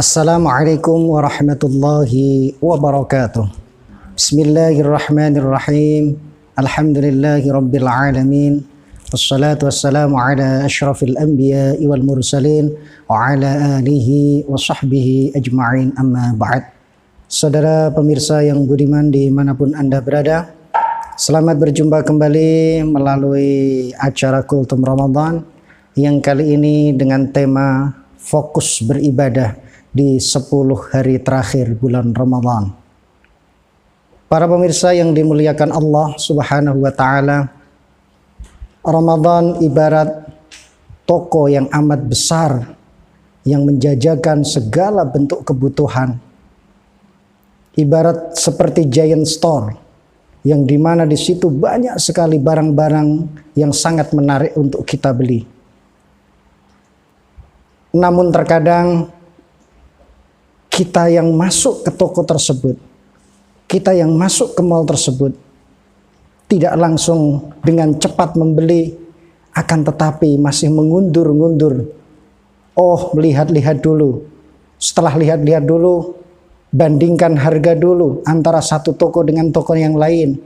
Assalamualaikum warahmatullahi wabarakatuh. Bismillahirrahmanirrahim. Alhamdulillahi rabbil alamin. Wassalatu wassalamu ala asyrafil anbiya'i wal mursalin wa ala alihi wa sahbihi ajma'in, amma ba'd. Saudara pemirsa yang budiman dimanapun Anda berada, selamat berjumpa kembali melalui acara Kultum Ramadan yang kali ini dengan tema fokus beribadah di 10 hari terakhir bulan Ramadan. Para pemirsa yang dimuliakan Allah Subhanahu wa taala, Ramadan ibarat toko yang amat besar yang menjajakan segala bentuk kebutuhan. Ibarat seperti giant store yang dimana di situ banyak sekali barang-barang yang sangat menarik untuk kita beli. Namun terkadang kita yang masuk ke toko tersebut, kita yang masuk ke mall tersebut, tidak langsung dengan cepat membeli, akan tetapi masih mengundur-ngundur. Oh, lihat-lihat dulu. Setelah lihat-lihat dulu, bandingkan harga dulu antara satu toko dengan toko yang lain.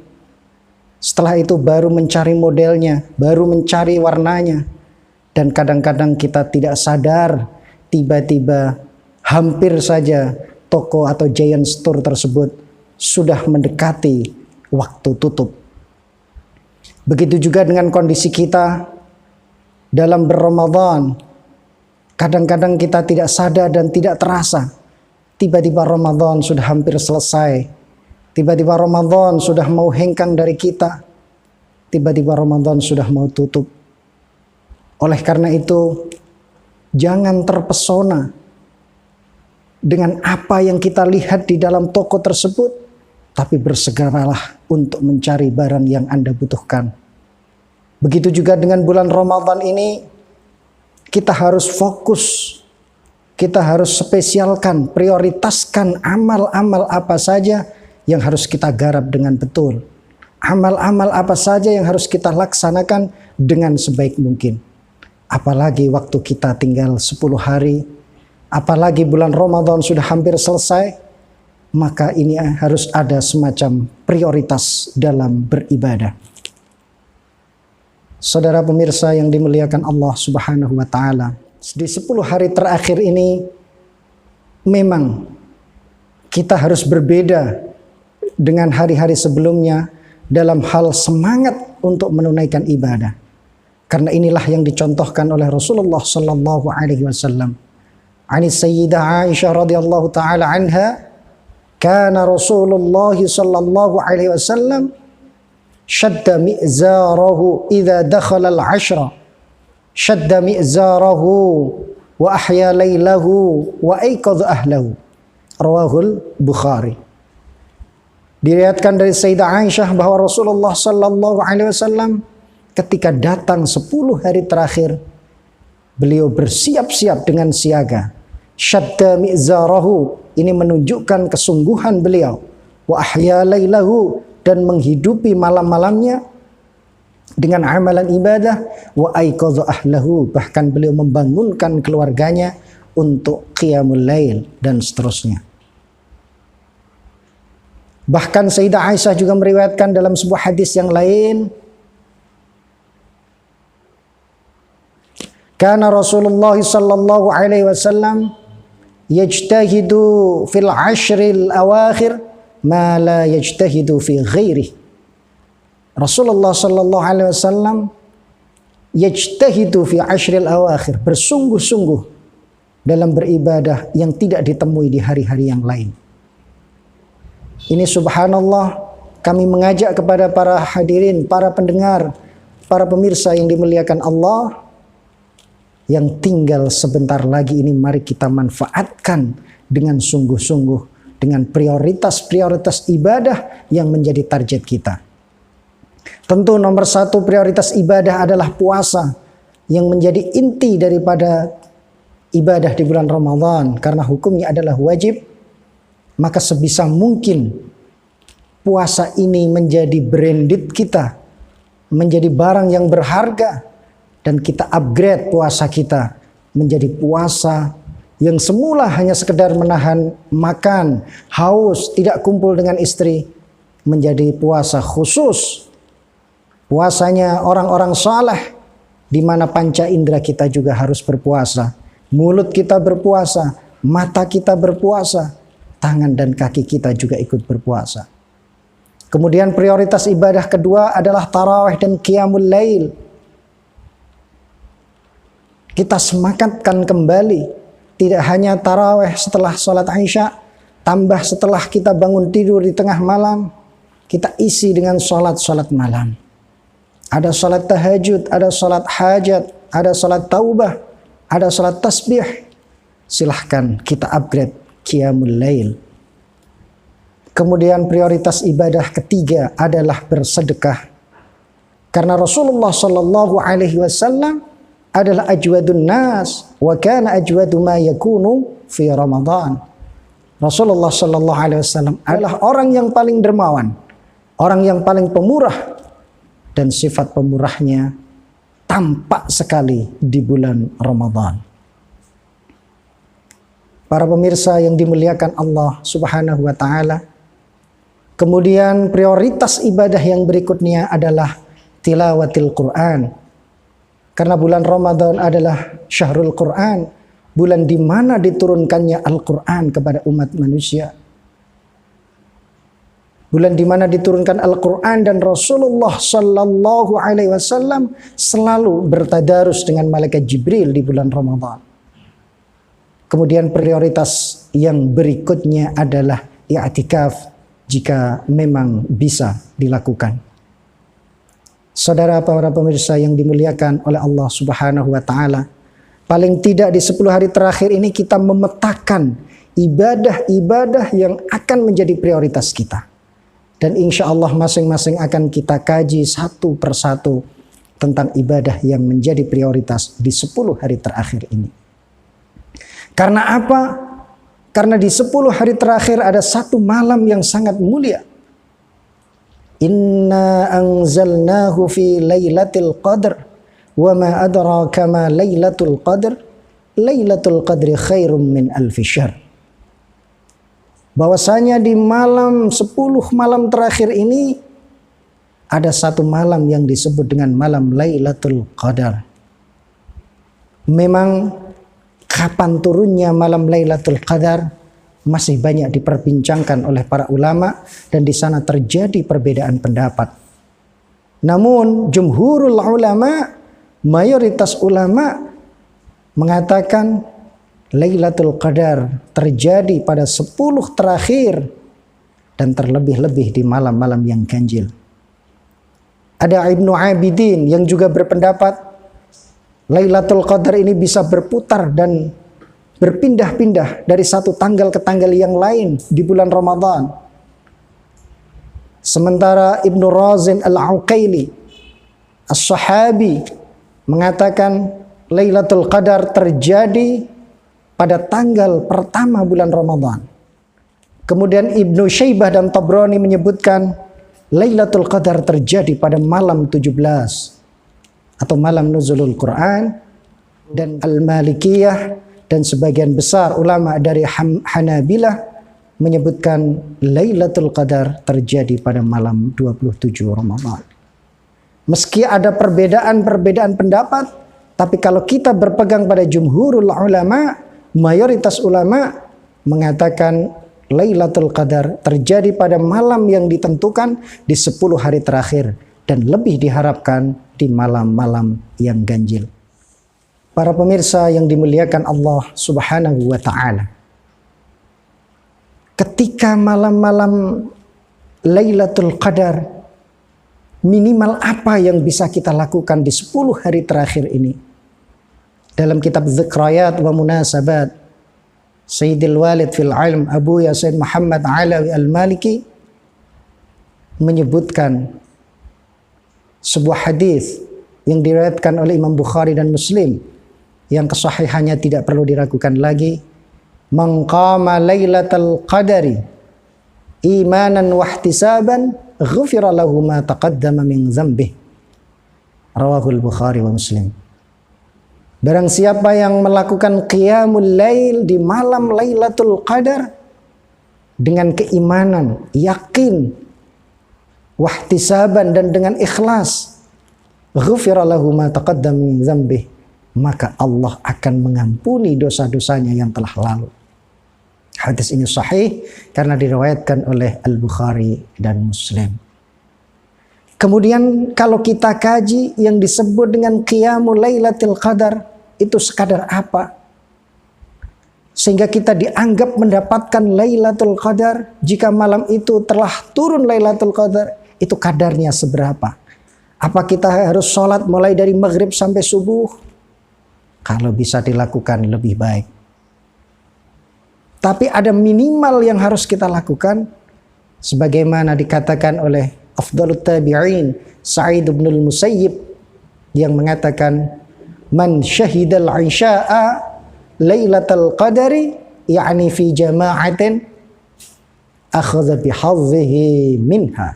Setelah itu baru mencari modelnya, baru mencari warnanya. Dan kadang-kadang kita tidak sadar, tiba-tiba hampir saja toko atau giant store tersebut sudah mendekati waktu tutup. Begitu juga dengan kondisi kita dalam berRamadan. Kadang-kadang kita tidak sadar dan tidak terasa. Tiba-tiba Ramadan sudah hampir selesai. Tiba-tiba Ramadan sudah mau hengkang dari kita. Tiba-tiba Ramadan sudah mau tutup. Oleh karena itu, jangan terpesona dengan apa yang kita lihat di dalam toko tersebut, tapi bersegeralah untuk mencari barang yang Anda butuhkan. Begitu juga dengan bulan Ramadan ini, kita harus fokus, kita harus spesialkan, prioritaskan amal-amal apa saja yang harus kita garap dengan betul. Amal-amal apa saja yang harus kita laksanakan dengan sebaik mungkin. Apalagi waktu kita tinggal 10 hari, apalagi bulan Ramadan sudah hampir selesai, maka ini harus ada semacam prioritas dalam beribadah. Saudara pemirsa yang dimuliakan Allah Subhanahu wa taala, di 10 hari terakhir ini memang kita harus berbeda dengan hari-hari sebelumnya dalam hal semangat untuk menunaikan ibadah. Karena inilah yang dicontohkan oleh Rasulullah sallallahu alaihi wasallam. Ani Sayyidah Aisyah radhiyallahu taala anha, kana Rasulullah sallallahu alaihi wasallam shadda mi'zarahu idza dakhala al-'ashra, shadda mi'zarahu wa ahya lailahu wa ayqadha ahlahu. Rawahul Bukhari. Diriwayatkan dari Sayyidah Aisyah bahwa Rasulullah sallallahu alaihi wasallam ketika datang 10 hari terakhir, beliau bersiap-siap dengan siaga. Shadda mi'zarahu, ini menunjukkan kesungguhan beliau. Wa ahya lailahu, dan menghidupi malam-malamnya dengan amalan ibadah. Wa aiqadha ahlahu, bahkan beliau membangunkan keluarganya untuk qiyamul lail dan seterusnya. Bahkan Sayyidah Aisyah juga meriwayatkan dalam sebuah hadis yang lain, kana Rasulullah sallallahu alaihi wasallam yajtahidu fil 'ashril awakhir ma la yajtahidu fi ghairihi. Rasulullah sallallahu alaihi wasallam yajtahidu fi 'ashril awakhir, bersungguh-sungguh dalam beribadah yang tidak ditemui di hari-hari yang lain. Ini subhanallah, kami mengajak kepada para hadirin, para pendengar, para pemirsa yang dimuliakan Allah, yang tinggal sebentar lagi ini mari kita manfaatkan dengan sungguh-sungguh, dengan prioritas-prioritas ibadah yang menjadi target kita. Tentu nomor 1 prioritas ibadah adalah puasa, yang menjadi inti daripada ibadah di bulan Ramadan, karena hukumnya adalah wajib. Maka sebisa mungkin puasa ini menjadi branded kita, menjadi barang yang berharga, dan kita upgrade puasa kita menjadi puasa yang semula hanya sekedar menahan makan, haus, tidak kumpul dengan istri, menjadi puasa khusus. Puasanya orang-orang saleh, di mana panca indera kita juga harus berpuasa. Mulut kita berpuasa, mata kita berpuasa, tangan dan kaki kita juga ikut berpuasa. Kemudian prioritas ibadah kedua adalah tarawih dan qiyamul lail. Kita semangatkan kembali. Tidak hanya tarawih setelah sholat Isya, tambah setelah kita bangun tidur di tengah malam, kita isi dengan sholat malam. Ada sholat tahajud, ada sholat hajat, ada sholat taubah, ada sholat tasbih. Silahkan kita upgrade qiyamul lail. Kemudian prioritas ibadah ketiga adalah bersedekah. Karena Rasulullah Shallallahu Alaihi Wasallam adalah ajwadun nas wa kana ajwadu ma yakunu fi Ramadan. Rasulullah Shallallahu Alaihi Wasallam adalah orang yang paling dermawan, orang yang paling pemurah, dan sifat pemurahnya tampak sekali di bulan Ramadan. Para pemirsa yang dimuliakan Allah Subhanahu wa taala, kemudian prioritas ibadah yang berikutnya adalah tilawatil Quran. Karena bulan Ramadan adalah syahrul Quran, bulan di mana diturunkannya Al-Quran kepada umat manusia. Bulan di mana diturunkan Al-Quran dan Rasulullah Sallallahu Alaihi Wasallam selalu bertadarus dengan malaikat Jibril di bulan Ramadan. Kemudian prioritas yang berikutnya adalah i'tikaf jika memang bisa dilakukan. Saudara para pemirsa yang dimuliakan oleh Allah Subhanahu wa taala, paling tidak di 10 hari terakhir ini kita memetakan ibadah-ibadah yang akan menjadi prioritas kita. Dan insya Allah masing-masing akan kita kaji satu persatu tentang ibadah yang menjadi prioritas di 10 hari terakhir ini. Karena apa? Karena di 10 hari terakhir ada satu malam yang sangat mulia. Inna anzalnahu fi lailatul qadr wa ma adraka ma lailatul qadr lailatul qadri khairum min alfi syahr. Bahwasanya di malam 10 malam terakhir ini ada satu malam yang disebut dengan malam Lailatul Qadar. Memang kapan turunnya malam Lailatul Qadar masih banyak diperbincangkan oleh para ulama dan di sana terjadi perbedaan pendapat. Namun jumhurul ulama, mayoritas ulama mengatakan Lailatul Qadar terjadi pada 10 terakhir dan terlebih-lebih di malam-malam yang ganjil. Ada Ibnu Abidin yang juga berpendapat Lailatul Qadar ini bisa berputar dan berpindah-pindah dari satu tanggal ke tanggal yang lain di bulan Ramadan. Sementara Ibnu Razin Al-Uqaili As-Sahabi mengatakan Lailatul Qadar terjadi pada tanggal pertama bulan Ramadan. Kemudian Ibnu Syaibah dan Tabrani menyebutkan Lailatul Qadar terjadi pada malam 17 atau malam nuzulul Quran, dan Al-Malikiyah dan sebagian besar ulama dari Hanabilah menyebutkan Lailatul Qadar terjadi pada malam 27 Ramadan. Meski ada perbedaan pendapat, tapi kalau kita berpegang pada jumhurul ulama, mayoritas ulama mengatakan Lailatul Qadar terjadi pada malam yang ditentukan di 10 hari terakhir dan lebih diharapkan di malam-malam yang ganjil. Para pemirsa yang dimuliakan Allah Subhanahu wa taala, ketika malam-malam Lailatul Qadar, minimal apa yang bisa kita lakukan di 10 hari terakhir ini? Dalam kitab Dzikrayat wa Munasabat Sayyidil Walid fil Ilm Abu Yasin Muhammad Alawi Al-Maliki menyebutkan sebuah hadis yang diriwayatkan oleh Imam Bukhari dan Muslim yang kesahihannya tidak perlu diragukan lagi. Man qama lailatal qadari imanan wa ihtisaban ghufira lahu ma taqaddama min dzambih. Rawahul Bukhari wa Muslim. Barang siapa yang melakukan qiyamul lail di malam Lailatul Qadar dengan keimanan, yakin, wahtisaban, dan dengan ikhlas, ghufira lahu ma taqaddama min dzambih, maka Allah akan mengampuni dosa-dosanya yang telah lalu. Hadis ini sahih karena diriwayatkan oleh Al-Bukhari dan Muslim. Kemudian kalau kita kaji yang disebut dengan qiyamul lailatul qadar itu sekadar apa? Sehingga kita dianggap mendapatkan Lailatul Qadar jika malam itu telah turun Lailatul Qadar, itu kadarnya seberapa? Apa kita harus sholat mulai dari maghrib sampai subuh? Kalau bisa dilakukan lebih baik. Tapi ada minimal yang harus kita lakukan, sebagaimana dikatakan oleh Afdalut Tabi'in Sa'id bin al-Musayyib yang mengatakan, man syahidal isya'a Lailatul Qadari yakni fi jama'atin akhadha bihadhihi minha.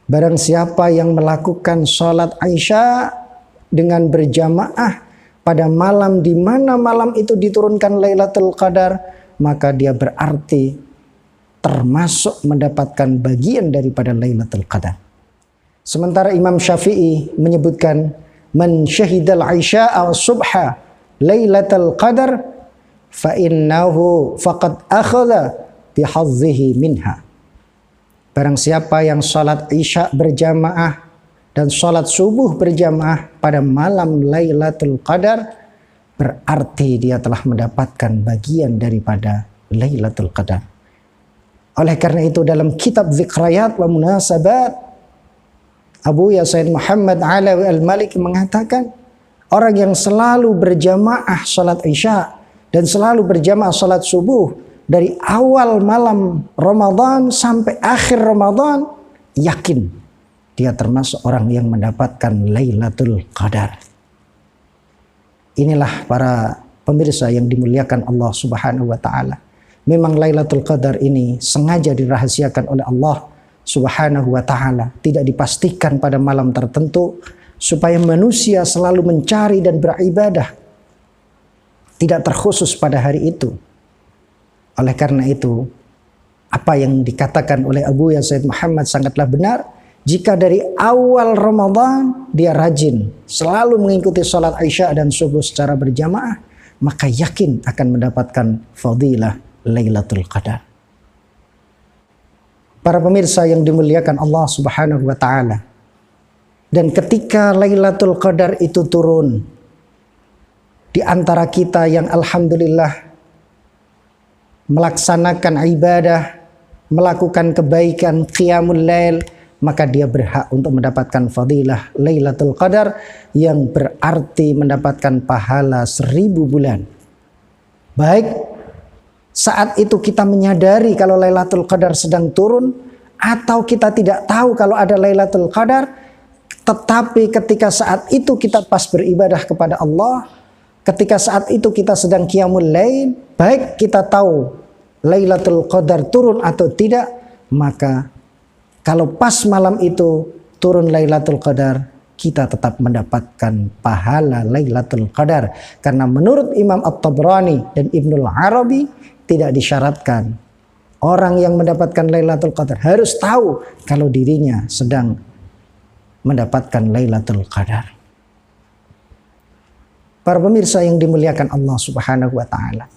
Barang siapa yang melakukan sholat Isya dengan berjamaah pada malam di mana malam itu diturunkan Lailatul Qadar, maka dia berarti termasuk mendapatkan bagian daripada Lailatul Qadar. Sementara Imam Syafi'i menyebutkan man syahidal isya'a subha Lailatul Qadar fa innahu faqad akhadha bihadhihi minha. Barang siapa yang salat Isya berjamaah dan salat subuh berjamaah pada malam Lailatul Qadar, berarti dia telah mendapatkan bagian daripada Lailatul Qadar. Oleh karena itu dalam kitab Dzikrayat wa Munasabat, Abu Sayyid Muhammad Alawi Al-Maliki mengatakan, orang yang selalu berjamaah salat Isya dan selalu berjamaah salat subuh dari awal malam Ramadan sampai akhir Ramadan, yakin dia termasuk orang yang mendapatkan Lailatul Qadar. Inilah para pemirsa yang dimuliakan Allah Subhanahu wa taala. Memang Lailatul Qadar ini sengaja dirahasiakan oleh Allah Subhanahu wa taala, tidak dipastikan pada malam tertentu, supaya manusia selalu mencari dan beribadah, tidak terkhusus pada hari itu. Oleh karena itu, apa yang dikatakan oleh Abu Sayyid Muhammad sangatlah benar. Jika dari awal Ramadan dia rajin selalu mengikuti salat Isya dan subuh secara berjamaah, maka yakin akan mendapatkan fadilah Lailatul Qadar. Para pemirsa yang dimuliakan Allah Subhanahu wa taala, dan ketika Lailatul Qadar itu turun, di antara kita yang alhamdulillah melaksanakan ibadah, melakukan kebaikan, qiyamul lail, maka dia berhak untuk mendapatkan fadilah Lailatul Qadar yang berarti mendapatkan pahala 1000 bulan. Baik saat itu kita menyadari kalau Lailatul Qadar sedang turun, atau kita tidak tahu kalau ada Lailatul Qadar, tetapi ketika saat itu kita pas beribadah kepada Allah, ketika saat itu kita sedang qiyamul lail, baik kita tahu Lailatul Qadar turun atau tidak, maka kalau pas malam itu turun Lailatul Qadar, kita tetap mendapatkan pahala Lailatul Qadar. Karena menurut Imam At-Tabrani dan Ibnul Arabi tidak disyaratkan orang yang mendapatkan Lailatul Qadar harus tahu kalau dirinya sedang mendapatkan Lailatul Qadar. Para pemirsa yang dimuliakan Allah Subhanahu wa taala,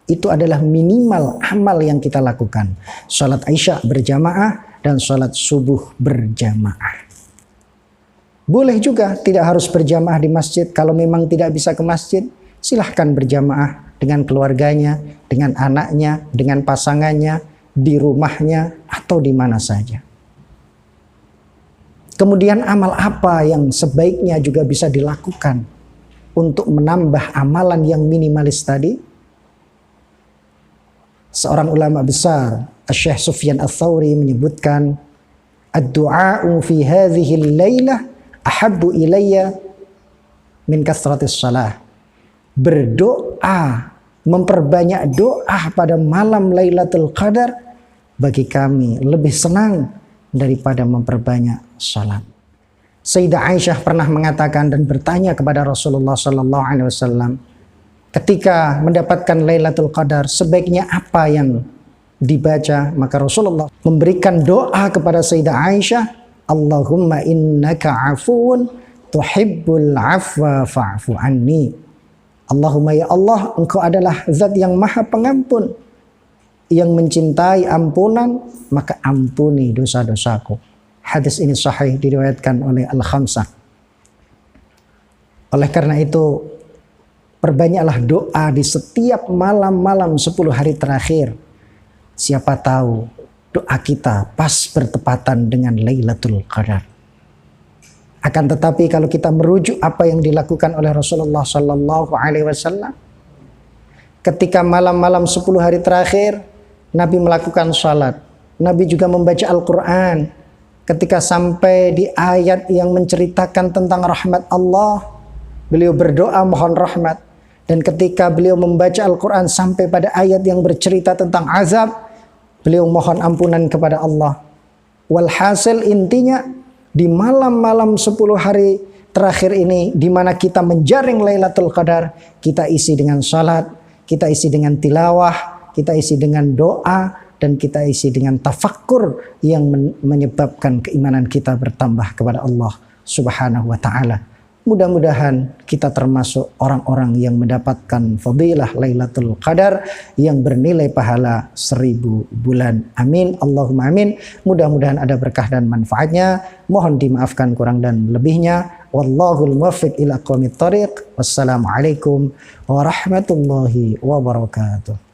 itu adalah minimal amal yang kita lakukan. Salat Isya berjamaah dan salat subuh berjamaah. Boleh juga tidak harus berjamaah di masjid. Kalau memang tidak bisa ke masjid, silahkan berjamaah dengan keluarganya, dengan anaknya, dengan pasangannya, di rumahnya, atau di mana saja. Kemudian amal apa yang sebaiknya juga bisa dilakukan untuk menambah amalan yang minimalis tadi? Seorang ulama besar, Syekh Sufyan Ats-Tsauri menyebutkan, ad-du'a'u fi hadhihi al-lailah ahabbu ilayya min kasratis shalah. Berdoa, memperbanyak doa pada malam Lailatul Qadar bagi kami lebih senang daripada memperbanyak salat. Sayyidah Aisyah pernah mengatakan dan bertanya kepada Rasulullah sallallahu alaihi wasallam ketika mendapatkan Lailatul Qadar sebaiknya apa yang dibaca, maka Rasulullah memberikan doa kepada Sayyidah Aisyah, Allahumma innaka afuun tuhibbul afwa fa'fu anni. Allahumma ya Allah, engkau adalah zat yang maha pengampun, yang mencintai ampunan, maka ampuni dosa-dosaku. Hadis ini sahih diriwayatkan oleh Al-Khamsah. Oleh karena itu, perbanyaklah doa di setiap malam-malam 10 hari terakhir. Siapa tahu doa kita pas bertepatan dengan Lailatul Qadar. Akan tetapi kalau kita merujuk apa yang dilakukan oleh Rasulullah Sallallahu Alaihi Wasallam, ketika malam-malam 10 hari terakhir, Nabi melakukan salat. Nabi juga membaca Al-Quran. Ketika sampai di ayat yang menceritakan tentang rahmat Allah, beliau berdoa mohon rahmat. Dan ketika beliau membaca Al-Quran sampai pada ayat yang bercerita tentang azab, beliau mohon ampunan kepada Allah. Walhasil intinya, di malam-malam 10 hari terakhir ini, di mana kita menjaring Lailatul Qadar, kita isi dengan salat, kita isi dengan tilawah, kita isi dengan doa, dan kita isi dengan tafakkur yang menyebabkan keimanan kita bertambah kepada Allah Subhanahu wa ta'ala. Mudah-mudahan kita termasuk orang-orang yang mendapatkan fadilah Lailatul Qadar yang bernilai pahala 1000 bulan. Amin. Allahumma amin. Mudah-mudahan ada berkah dan manfaatnya. Mohon dimaafkan kurang dan lebihnya. Wallahul muwaffiq ila aqwamit thoriq. Wassalamualaikum warahmatullahi wabarakatuh.